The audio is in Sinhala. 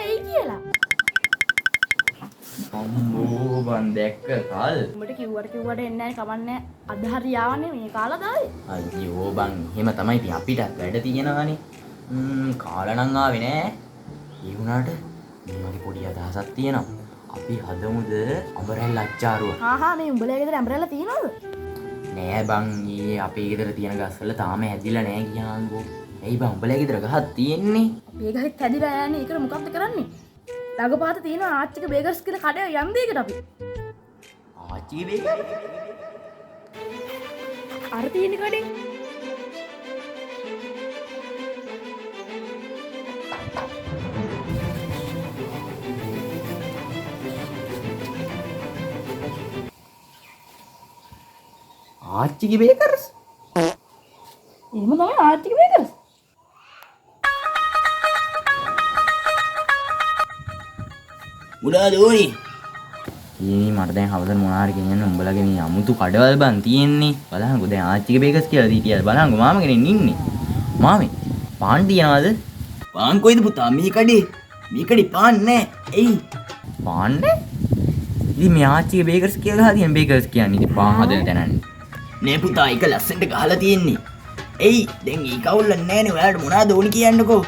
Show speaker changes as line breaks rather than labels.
එයි කියලා.
අම්බෝ බන් දැක්ක කාල්.
උඹට කිව්වට එන්නේ නැහැ කමන්නේ. අද හරි යාවන්නේ මේ කාලා දායි.
අයියෝ බන් එහෙම තමයි ඉතින් අපිට වැඩ තියෙනවානේ. කාලා නම් ආවේ නෑ. ඒ වුණාට මේ වගේ පොඩි අදහසක් තියෙනවා. අපි හදමුද අඹරැල්ල අච්චාරුව.
මේ උඹලගේ ගෙදර අඹරැල්ල තියෙනවද?
නෑ බං ඊයේ අපේ ගෙදර තියෙන ගස්වල තාම හැදිලා නෑ කියහන්කෝ. ඇයි බං උඹලගේ ගෙදර ගහක් තියෙන්නේ?
අපේ ගහෙත් හැදිලා යන්නේ. ඒකට මොකක්ද කරන්නේ? ළඟපාත තියෙන ආච්චික බේකර්ස් කියලා කඩේ යන් දෙයකට අපි.
ආච්චිගේ බේකර්?
අර තියෙන කඩේ.
ආච්චිගේ බේකර්ස්?
එහෙම තමයි ආච්චික බේකර්ස්.
මුඩාද ඕනි? මට දැන් හවසට මොනවා හරි ගෙනියන්න උඹලගේ මේ අමුතු කඩවල් බන් තියෙන්නේ. බලහන්කෝ දැන් ආච්චිගේ බේකර්ස් කියලා දීතියද බලහන්කෝ මාම කෙනෙක් ඉන්නේ. මාමේ පාන් තියනවද? පාන් කොයිද පුතා මේ කඩේ? මේ කඩේ පාන් නැහැ. එයි. පාන් නැහැ? ඉතින් මේ ආච්චිගේ බේකර්ස් කියලා ගහලා තියෙන බේකර්ස් කියන්නේ ඉතින් පාන් හදන තැනන්නේ. නේ පුතා ඒක ලස්සනට ගහලා තියෙන්නේ. එයි දැන් ඊ කවුල්ල නැහැනේ ඔයාලට මොනවද ඕනි කියන්නකෝ.